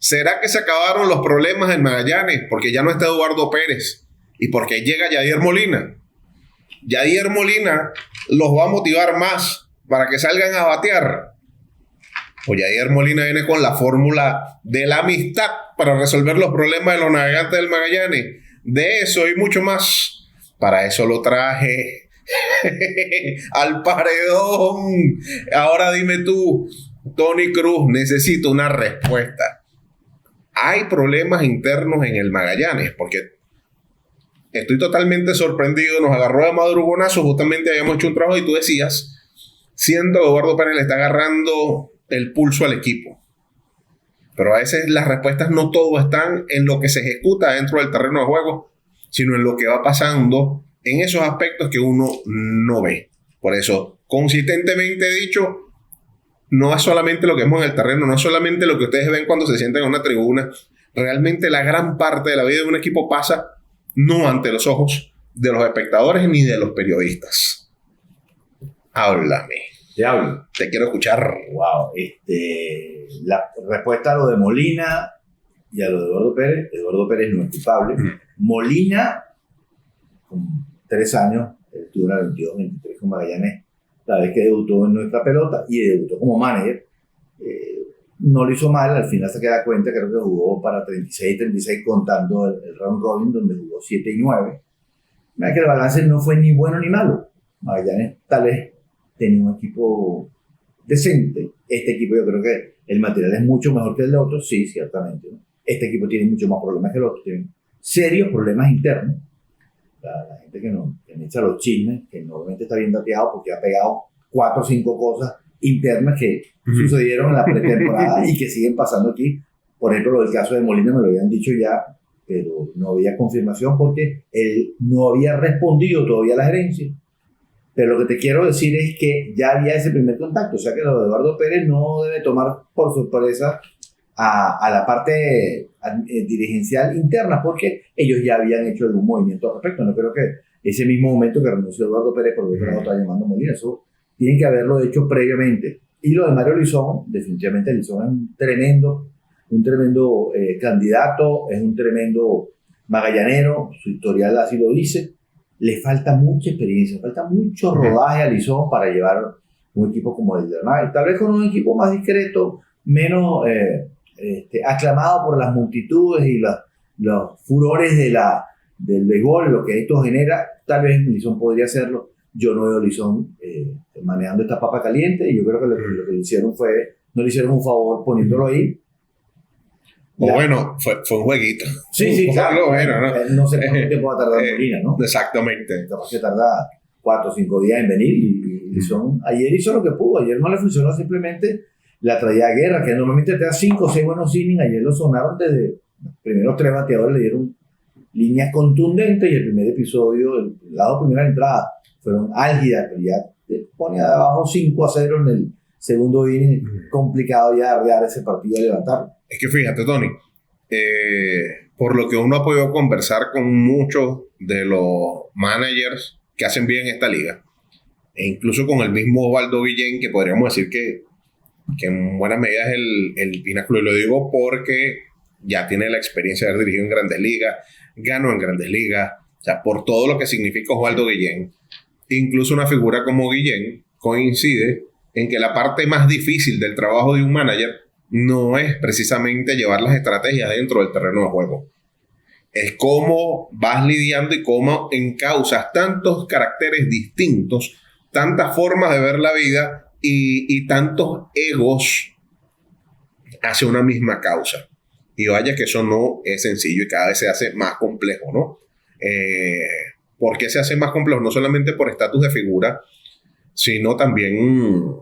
¿Será que se acabaron los problemas en Magallanes porque ya no está Eduardo Pérez y porque llega Yadier Molina? Yadier Molina los va a motivar más para que salgan a batear. O Yadier Molina viene con la fórmula de la amistad para resolver los problemas de los navegantes del Magallanes. De eso y mucho más. Para eso lo traje al paredón. Ahora dime tú, Tony Cruz, necesito una respuesta. Hay problemas internos en el Magallanes, porque estoy totalmente sorprendido. Nos agarró de madrugonazo, justamente habíamos hecho un trabajo y tú decías, siento que Eduardo Pérez le está agarrando el pulso al equipo. Pero a veces las respuestas no todo están en lo que se ejecuta dentro del terreno de juego, sino en lo que va pasando en esos aspectos que uno no ve. Por eso, consistentemente he dicho, no es solamente lo que vemos en el terreno, no es solamente lo que ustedes ven cuando se sientan en una tribuna. Realmente la gran parte de la vida de un equipo pasa no ante los ojos de los espectadores ni de los periodistas. Háblame. Te hablo. Te quiero escuchar. Wow. La respuesta a lo de Molina y a lo de Eduardo Pérez. Eduardo Pérez no es culpable. Molina, con 3 años, estuvo en la 22-23 con Magallanes, la vez que debutó en nuestra pelota y debutó como manager. No lo hizo mal, al final se queda cuenta, creo que jugó para 36 contando el round robin, donde jugó 7 y 9. Mira que el balance no fue ni bueno ni malo. Magallanes tal vez tenía un equipo decente. Este equipo yo creo que el material es mucho mejor que el de otros, sí, ciertamente, ¿no? Este equipo tiene mucho más problemas que el otro, tiene serios problemas internos. La gente que me echa los chismes, que normalmente está bien dateado porque ha pegado 4 o 5 cosas internas que sucedieron en la pretemporada y que siguen pasando aquí. Por ejemplo, lo del caso de Molina me lo habían dicho ya, pero no había confirmación porque él no había respondido todavía a la gerencia. Pero lo que te quiero decir es que ya había ese primer contacto, o sea que lo de Eduardo Pérez no debe tomar por sorpresa a la parte dirigencial interna, porque ellos ya habían hecho algún movimiento al respecto. No creo que ese mismo momento que renunció Eduardo Pérez, por lo que no está llamando Molina, eso tienen que haberlo hecho previamente. Y lo de Mario Lizón, definitivamente Lizón es un tremendo candidato, es un tremendo magallanero, su historial así lo dice. Le falta mucha experiencia, falta mucho rodaje a Lizón para llevar un equipo como el de Hernán. Tal vez con un equipo más discreto, menos aclamado por las multitudes y los furores del béisbol, lo que esto genera, tal vez Lizón podría hacerlo. Yo no veo a Lizón manejando esta papa caliente y yo creo que lo que le hicieron no le hicieron un favor poniéndolo ahí. Bueno, fue un jueguito. Sí, claro. Bueno, ¿no? No sé cuánto tiempo va a tardar Molina, ¿no? Exactamente. Capaz que tarda 4 o 5 días en venir y Lizón ayer hizo lo que pudo. Ayer no le funcionó, simplemente la traía a guerra, que normalmente te da 5 o 6 buenos innings. Ayer lo sonaron desde los primeros 3 bateadores, le dieron líneas contundentes y el primer episodio, las 2 primeras entradas fueron álgidas, pero ya te pone abajo 5-0 en el segundo inning. Complicado ya arrear ese partido y levantarlo. Es que fíjate, Tony, por lo que uno ha podido conversar con muchos de los managers que hacen bien esta liga, e incluso con el mismo Osvaldo Guillén, que podríamos decir que en buena medida es el pináculo, y lo digo porque ya tiene la experiencia de haber dirigido en Grandes Ligas, ganó en Grandes Ligas, o sea, por todo lo que significa Osvaldo Guillén. Incluso una figura como Guillén coincide en que la parte más difícil del trabajo de un manager no es precisamente llevar las estrategias dentro del terreno de juego. Es cómo vas lidiando y cómo encauzas tantos caracteres distintos, tantas formas de ver la vida y tantos egos hacia una misma causa. Y vaya que eso no es sencillo y cada vez se hace más complejo, ¿no? ¿Por qué se hace más complejo? No solamente por estatus de figura, sino también...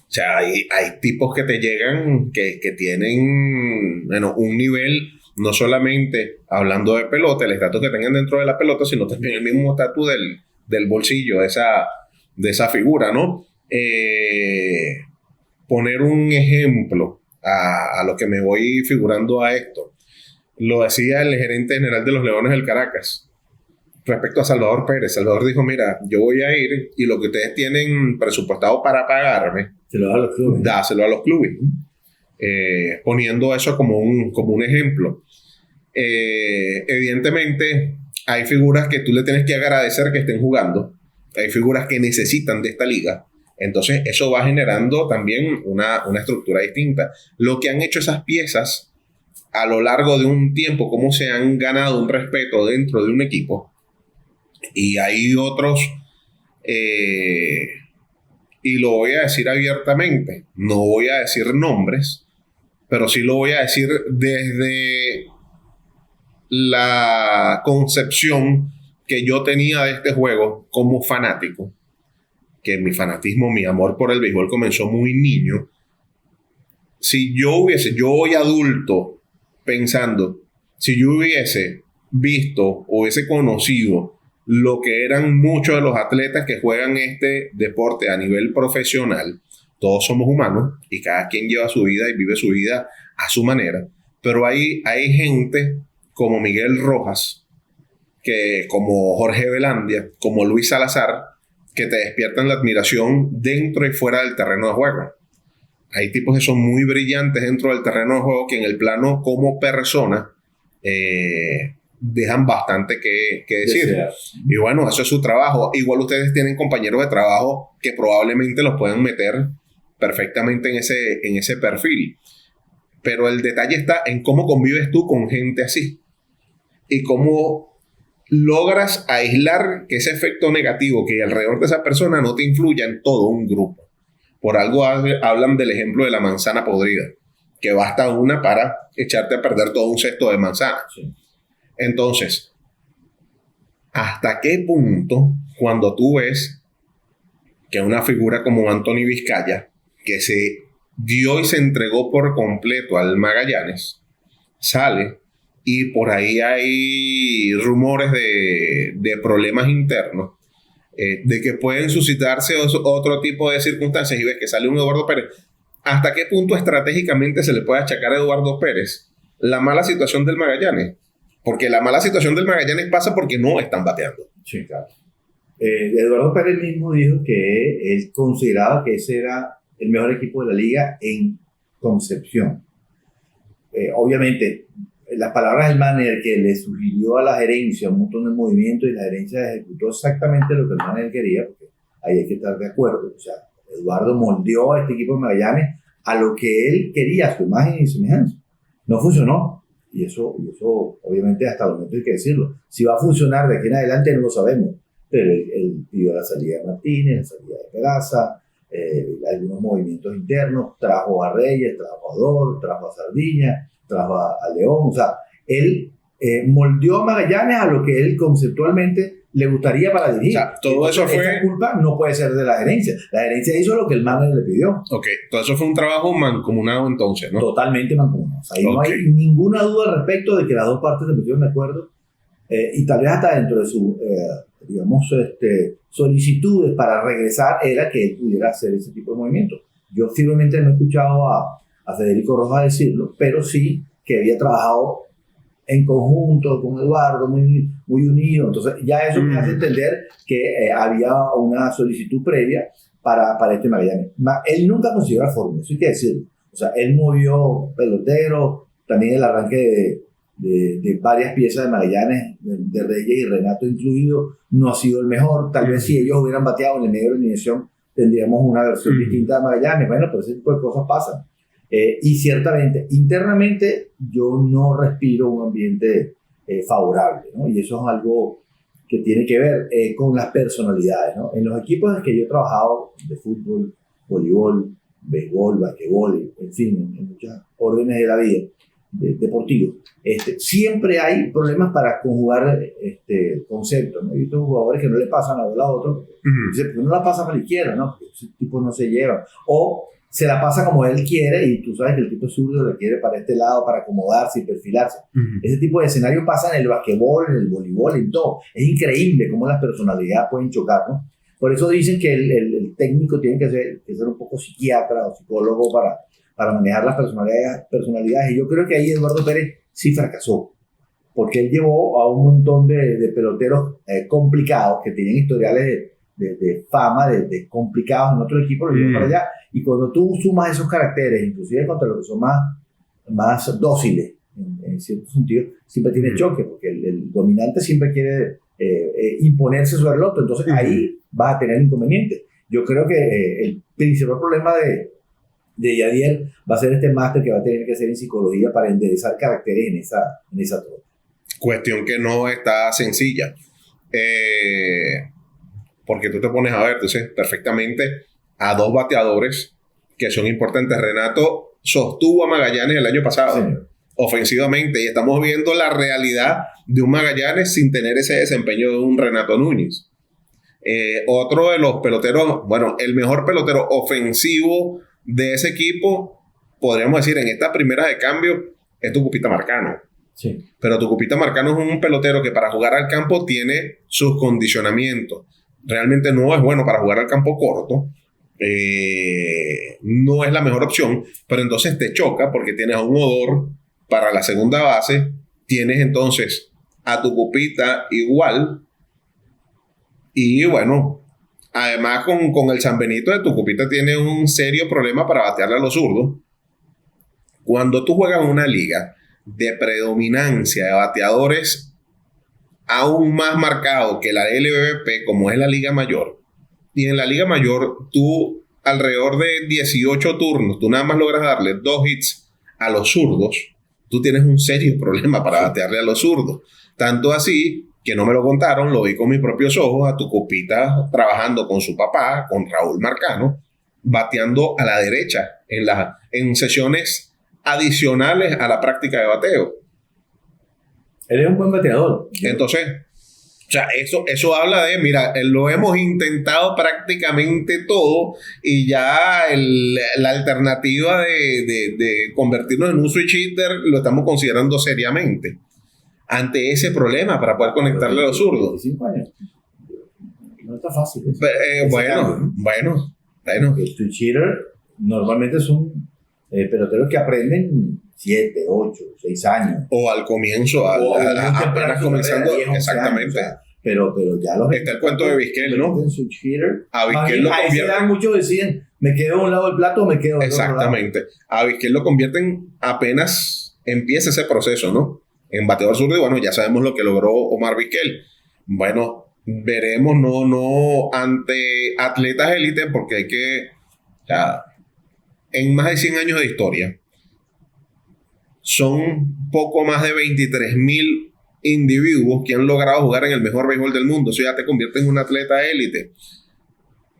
O sea, hay tipos que te llegan que tienen un nivel, no solamente hablando de pelota, el estatus que tengan dentro de la pelota, sino también el mismo estatus del bolsillo de esa figura, ¿no? Poner un ejemplo a lo que me voy figurando a esto. Lo decía el gerente general de los Leones del Caracas respecto a Salvador Pérez. Salvador dijo, mira, yo voy a ir y lo que ustedes tienen presupuestado para pagarme, se lo da a los clubes. Dáselo a los clubes. poniendo eso como un ejemplo. Evidentemente, hay figuras que tú le tienes que agradecer que estén jugando. Hay figuras que necesitan de esta liga. Entonces, eso va generando también una estructura distinta. Lo que han hecho esas piezas a lo largo de un tiempo, cómo se han ganado un respeto dentro de un equipo. Y hay otros, y lo voy a decir abiertamente, no voy a decir nombres, pero sí lo voy a decir desde la concepción que yo tenía de este juego como fanático, que mi fanatismo, mi amor por el béisbol comenzó muy niño. Si yo hoy adulto, pensando, si yo hubiese visto, hubiese conocido lo que eran muchos de los atletas que juegan este deporte a nivel profesional, todos somos humanos y cada quien lleva su vida y vive su vida a su manera, pero hay gente como Miguel Rojas, como Jorge Velandia, como Luis Salazar, que te despiertan la admiración dentro y fuera del terreno de juego. Hay tipos que son muy brillantes dentro del terreno de juego que en el plano como persona dejan bastante que decir. Y bueno, eso es su trabajo. Igual ustedes tienen compañeros de trabajo que probablemente los pueden meter perfectamente en ese perfil. Pero el detalle está en cómo convives tú con gente así. Y cómo logras aislar que ese efecto negativo que hay alrededor de esa persona no te influya en todo un grupo. Por algo hablan del ejemplo de la manzana podrida, que basta una para echarte a perder todo un cesto de manzanas. Sí. Entonces, ¿hasta qué punto, cuando tú ves que una figura como Anthony Vizcaya, que se dio y se entregó por completo al Magallanes, sale y por ahí hay rumores de problemas internos, de que pueden suscitarse otro tipo de circunstancias, y ves que sale un Eduardo Pérez? ¿Hasta qué punto estratégicamente se le puede achacar a Eduardo Pérez la mala situación del Magallanes? Porque la mala situación del Magallanes pasa porque no están bateando. Sí, claro. Eduardo Pérez mismo dijo que él consideraba que ese era el mejor equipo de la liga en Concepción. Obviamente, las palabras del manager que le sugirió a la gerencia un montón de movimientos y la gerencia ejecutó exactamente lo que el manager quería, porque ahí hay que estar de acuerdo. O sea, Eduardo moldeó a este equipo de Magallanes a lo que él quería, a su imagen y semejanza. No funcionó. Y eso obviamente hasta el momento hay que decirlo. Si va a funcionar de aquí en adelante no lo sabemos. Pero él pidió la salida de Martínez, la salida de Peraza, algunos movimientos internos, trajo a Reyes, trajo a Dor, trajo a Sardiña, trajo a León. O sea, él moldeó a Magallanes a lo que él conceptualmente le gustaría para dirigir. O sea, todo eso fue... Esa culpa no puede ser de la gerencia. La gerencia hizo lo que el manager le pidió. Ok, todo eso fue un trabajo mancomunado entonces, ¿no? Totalmente mancomunado. O sea, ahí no hay ninguna duda al respecto de que las dos partes se pusieron de acuerdo, y tal vez hasta dentro de su, solicitudes para regresar era que él pudiera hacer ese tipo de movimientos. Yo firmemente no he escuchado a Federico Rojas decirlo, pero sí que había trabajado en conjunto con Eduardo, muy unido. Entonces ya eso me hace entender que había una solicitud previa para este Magallanes. Él nunca consiguió la fórmula, eso hay que decirlo. O sea, él movió peloteros, también el arranque de varias piezas de Magallanes, de Reyes y Renato incluido, no ha sido el mejor. Tal vez si ellos hubieran bateado en el medio de la alineación tendríamos una versión distinta de Magallanes. Bueno, pues ese tipo de cosas pasan. Y ciertamente, internamente yo no respiro un ambiente favorable, ¿no? Y eso es algo que tiene que ver con las personalidades, ¿no? En los equipos en los que yo he trabajado, de fútbol, voleibol, béisbol, basquetbol, en fin, en muchas órdenes de la vida, deportivos, siempre hay problemas para conjugar conceptos, ¿no? He visto jugadores que no le pasan la bola a otro, dicen, ¿por qué no la pasa para la izquierda? ¿No? Porque ese tipo no se lleva. O se la pasa como él quiere y tú sabes que el tipo zurdo le quiere para este lado para acomodarse y perfilarse. Ese tipo de escenario pasa en el basquetbol, en el voleibol, en todo. Es increíble cómo las personalidades pueden chocar, ¿no? Por eso dicen que el técnico tiene que ser un poco psiquiatra o psicólogo para manejar las personalidades. Y yo creo que ahí Eduardo Pérez sí fracasó, porque él llevó a un montón de peloteros complicados que tenían historiales de fama, de complicados en otro equipo, lo llevan para allá. Y cuando tú sumas esos caracteres, inclusive contra los que son más dóciles, en cierto sentido, siempre tiene choque, porque el dominante siempre quiere imponerse sobre el otro. Entonces ahí vas a tener inconvenientes. Yo creo que el principal problema de Yadier va a ser este máster que va a tener que hacer en psicología para enderezar caracteres en esa torre. Cuestión que no está sencilla. Porque tú te pones a ver, entonces, perfectamente a dos bateadores que son importantes. Renato sostuvo a Magallanes el año pasado, sí, ofensivamente, y estamos viendo la realidad de un Magallanes sin tener ese desempeño de un Renato Núñez. Otro de los peloteros, bueno, el mejor pelotero ofensivo de ese equipo, podríamos decir, en esta primera de cambio, es Tucupita Marcano. Sí. Pero Tucupita Marcano es un pelotero que para jugar al campo tiene sus condicionamientos. Realmente no es bueno para jugar al campo corto. No es la mejor opción, pero entonces te choca porque tienes a un Odor para la segunda base, tienes entonces a Tucupita igual, y bueno, además con el San Benito de Tucupita tiene un serio problema para batearle a los zurdos. Cuando tú juegas en una liga de predominancia de bateadores aún más marcado que la LVP, como es la Liga Mayor, y en la Liga Mayor tú alrededor de 18 turnos, tú nada más logras darle 2 hits a los zurdos, tú tienes un serio problema para batearle a los zurdos. Tanto así que no me lo contaron, lo vi con mis propios ojos, a Tucupita trabajando con su papá, con Raúl Marcano, bateando a la derecha en sesiones adicionales a la práctica de bateo. Él es un buen bateador. Entonces, o sea, eso habla de, mira, lo hemos intentado prácticamente todo y ya la alternativa de convertirnos en un switch hitter lo estamos considerando seriamente. Ante ese problema para poder conectarle a los zurdos. 25 años. No está fácil. Bueno. El switch hitter normalmente son peloteros que aprenden 7, 8, 6 años. O al comienzo, apenas comenzando. 10, exactamente. Años, o sea, pero ya los... Está el cuento de Vizquel, ¿no? A Vizquel lo convierten... Muchos deciden, me quedo a un lado del plato o me quedo al otro lado. Exactamente. A Vizquel lo convierten apenas empieza ese proceso, ¿no? En bateador zurdo, y bueno, ya sabemos lo que logró Omar Vizquel. Bueno, veremos, no ante atletas élite, porque hay que... O sea, en más de 100 años de historia, son poco más de 23,000 individuos que han logrado jugar en el mejor béisbol del mundo. Eso ya te convierte en un atleta élite.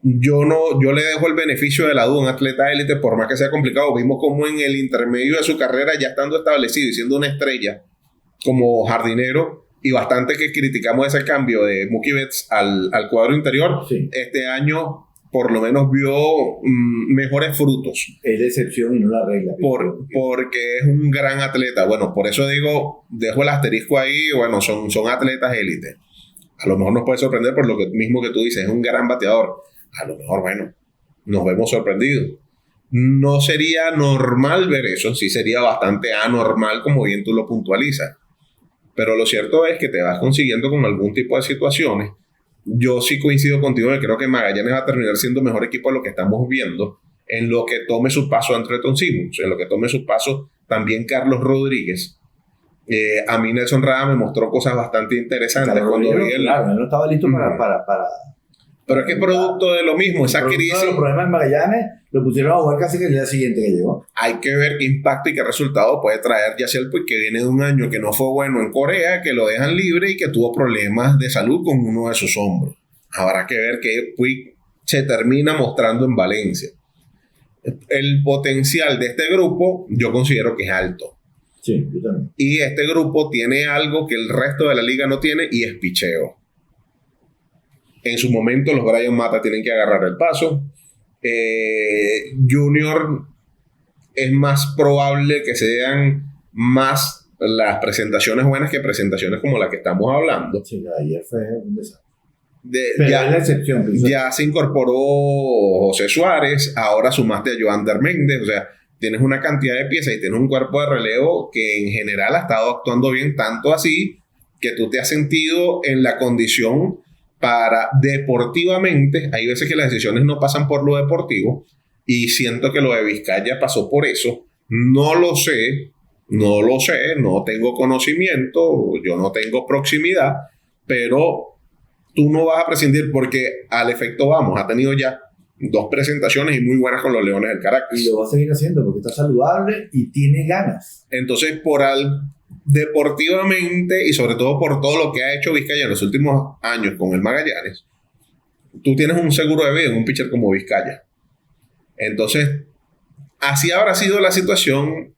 Yo le dejo el beneficio de la duda a un atleta élite, por más que sea complicado. Vimos como en el intermedio de su carrera, ya estando establecido y siendo una estrella como jardinero, y bastante que criticamos ese cambio de Mookie Betts al cuadro interior, sí, este año por lo menos vio mejores frutos. Es la excepción y no la regla. Porque es un gran atleta. Bueno, por eso digo, dejo el asterisco ahí. Bueno, son atletas élite. A lo mejor nos puede sorprender por lo mismo que tú dices, es un gran bateador. A lo mejor, bueno, nos vemos sorprendidos. No sería normal ver eso, sí sería bastante anormal, como bien tú lo puntualizas. Pero lo cierto es que te vas consiguiendo con algún tipo de situaciones. Yo sí coincido contigo que creo que Magallanes va a terminar siendo mejor equipo de lo que estamos viendo, en lo que tome su paso Andrelton Simmons, en lo que tome su paso también Carlos Rodríguez. A mí Nelson Rada me mostró cosas bastante interesantes cuando vi él. Claro, él no estaba listo para pero es que es producto de lo mismo, esa crisis. Los problemas en Magallanes lo pusieron a jugar casi que el día siguiente que llegó. Hay que ver qué impacto y qué resultado puede traer Yasiel Puig, que viene de un año que no fue bueno en Corea, que lo dejan libre y que tuvo problemas de salud con uno de sus hombros. Habrá que ver que Puig se termina mostrando en Valencia. El potencial de este grupo yo considero que es alto. Sí, yo también. Y este grupo tiene algo que el resto de la liga no tiene, y es picheo. En su momento los Bryan Mata tienen que agarrar el paso. Junior es más probable que sean más las presentaciones buenas que presentaciones como la que estamos hablando. Sí, ayer fue un desastre. Pero ya, es la excepción. Ya se incorporó José Suárez, ahora sumaste a Joander Méndez, o sea, tienes una cantidad de piezas y tienes un cuerpo de relevo que en general ha estado actuando bien, tanto así que tú te has sentido en la condición deportivamente, hay veces que las decisiones no pasan por lo deportivo, y siento que lo de Vizcaya pasó por eso. No lo sé, no tengo conocimiento, yo no tengo proximidad, pero tú no vas a prescindir porque al efecto vamos, ha tenido ya 2 presentaciones y muy buenas con los Leones del Caracas. Y lo va a seguir haciendo porque está saludable y tiene ganas. Entonces, deportivamente y sobre todo por todo lo que ha hecho Vizcaya en los últimos años con el Magallanes, tú tienes un seguro de vida en un pitcher como Vizcaya. Entonces, así habrá sido la situación.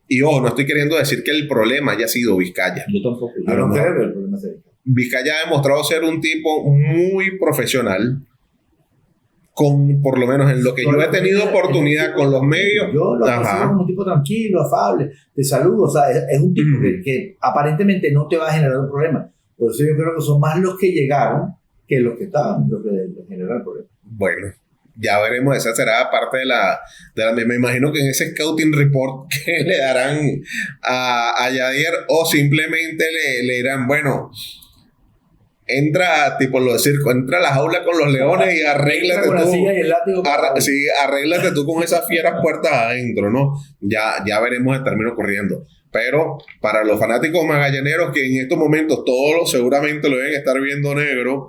Y no estoy queriendo decir que el problema haya sido Vizcaya. Yo tampoco. Yo no creo que el problema sea Vizcaya ha demostrado ser un tipo muy profesional, por lo menos en lo que yo he tenido oportunidad con los medios. Yo lo percibo como un tipo tranquilo, afable, de saludo. O sea, es un tipo que aparentemente no te va a generar un problema. Por eso yo creo que son más los que llegaron que los que estaban, los que generaron el problema. Bueno, ya veremos. Esa será parte de la me imagino que en ese scouting report que le darán a Yadier, o simplemente le dirán, bueno, entra, tipo lo de circo, entra a la jaula con los leones y arréglate tú. Sí, arréglate tú con esas fieras puertas adentro, ¿no? Ya veremos el término corriendo. Pero para los fanáticos magallaneros que en estos momentos todos seguramente lo deben estar viendo negro,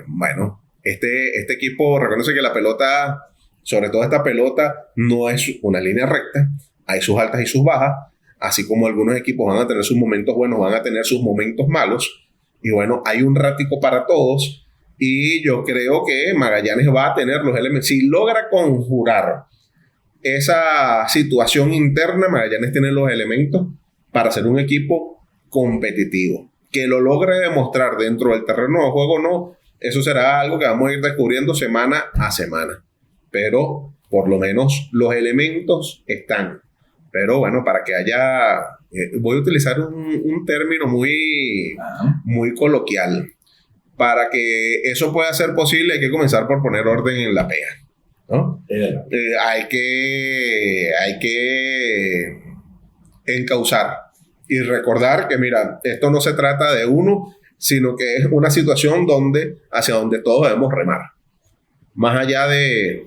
bueno, este equipo reconoce que la pelota, sobre todo esta pelota, no es una línea recta. Hay sus altas y sus bajas. Así como algunos equipos van a tener sus momentos buenos, van a tener sus momentos malos. Y bueno, hay un ratico para todos. Y yo creo que Magallanes va a tener los elementos. Si logra conjurar esa situación interna, Magallanes tiene los elementos para ser un equipo competitivo. Que lo logre demostrar dentro del terreno de juego, no. Eso será algo que vamos a ir descubriendo semana a semana. Pero por lo menos los elementos están. Pero bueno, para que haya... voy a utilizar un término muy coloquial. Para que eso pueda ser posible, hay que comenzar por poner orden en la pea, ¿no? Hay que encauzar y recordar que, mira, esto no se trata de uno, sino que es una situación hacia donde todos debemos remar. Más allá de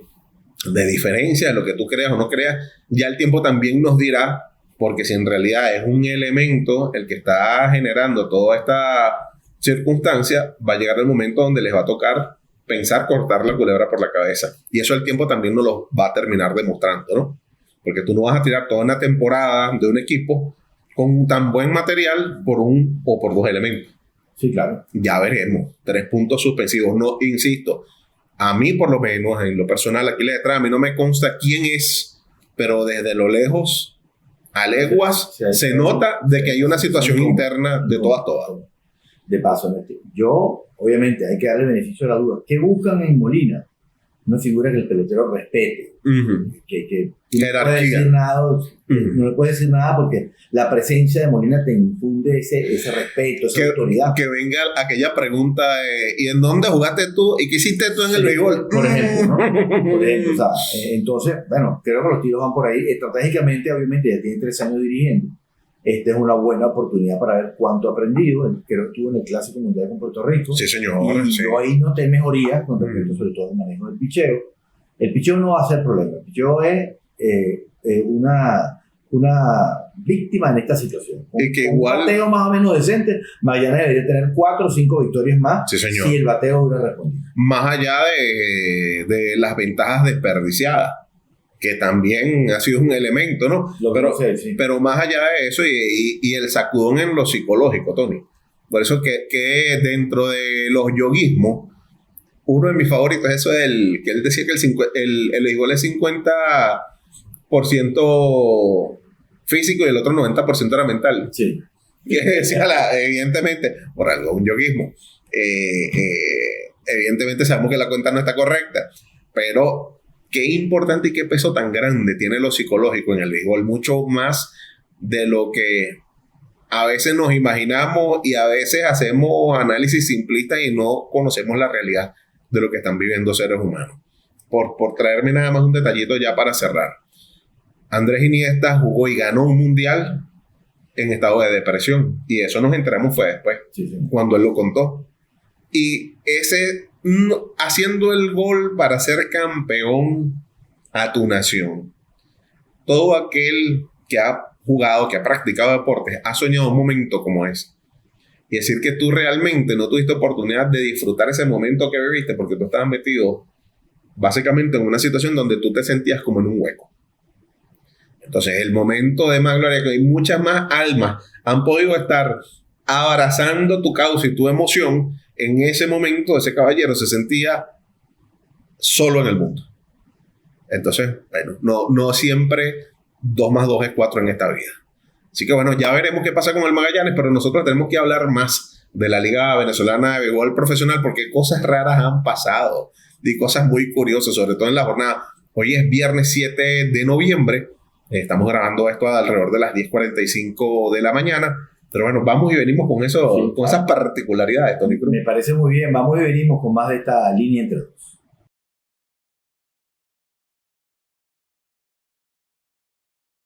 diferencias, lo que tú creas o no creas, ya el tiempo también nos dirá, porque si en realidad es un elemento el que está generando toda esta circunstancia, va a llegar el momento donde les va a tocar pensar cortar la culebra por la cabeza. Y eso el tiempo también nos lo va a terminar demostrando, ¿no? Porque tú no vas a tirar toda una temporada de un equipo con tan buen material por un o por 2 elementos. Sí, claro. Ya veremos. 3 puntos suspensivos. No, insisto, a mí por lo menos, en lo personal, aquí detrás, a mí no me consta quién es, pero desde lo lejos, a leguas, se nota de que hay una situación interna de todas. De paso, yo, obviamente, hay que darle beneficio a la duda. ¿Qué buscan en Molina? Una figura que el pelotero respete. Que no le puede decir nada porque la presencia de Molina te infunde ese respeto, esa autoridad. Que venga aquella pregunta ¿y en dónde jugaste tú? ¿Y qué hiciste tú en el béisbol? Por ejemplo, ¿no? Por ejemplo, o sea, entonces, bueno, creo que los tiros van por ahí. Estratégicamente, obviamente, ya tiene 3 años dirigiendo. Esta es una buena oportunidad para ver cuánto ha aprendido. Creo que estuvo en el Clásico Mundial con Puerto Rico. Sí, señor. Y yo ahí noté mejoría con respecto sobre todo al manejo del picheo. El picheo no va a ser problema. El picheo es una víctima en esta situación. Y que igual... un bateo más o menos decente, Magallanes debería tener 4 o 5 victorias más, sí, señor, si el bateo hubiera respondido. Más allá de las ventajas desperdiciadas, que también ha sido un elemento, ¿no? Pero más allá de eso y el sacudón en lo psicológico, Tony. Por eso que dentro de los yoguismos, uno de mis favoritos es eso que él decía que el béisbol es 50% físico y el otro 90% era mental. Sí. Y decía, evidentemente, por algo, un yoguismo. Evidentemente sabemos que la cuenta no está correcta, pero qué importante y qué peso tan grande tiene lo psicológico en el béisbol, mucho más de lo que a veces nos imaginamos y a veces hacemos análisis simplistas y no conocemos la realidad de lo que están viviendo seres humanos. Por traerme nada más un detallito ya para cerrar. Andrés Iniesta jugó y ganó un mundial en estado de depresión, y eso nos enteramos fue después, sí. cuando él lo contó. Y ese, haciendo el gol para ser campeón a tu nación. Todo aquel que ha jugado, que ha practicado deportes, ha soñado un momento como ese. Y decir que tú realmente no tuviste oportunidad de disfrutar ese momento que viviste porque tú estabas metido básicamente en una situación donde tú te sentías como en un hueco. Entonces, el momento de más gloria, que muchas más almas han podido estar abrazando tu causa y tu emoción. En ese momento, ese caballero se sentía solo en el mundo. Entonces, bueno, no siempre 2 más 2 es 4 en esta vida. Así que bueno, ya veremos qué pasa con el Magallanes, pero nosotros tenemos que hablar más de la Liga Venezolana de Béisbol Profesional porque cosas raras han pasado y cosas muy curiosas, sobre todo en la jornada. Hoy es viernes 7 de noviembre, estamos grabando esto alrededor de las 10:45 de la mañana, pero bueno, vamos y venimos con eso, sí, con esas particularidades, Tony Cruz. Me parece muy bien, vamos y venimos con más de esta línea entre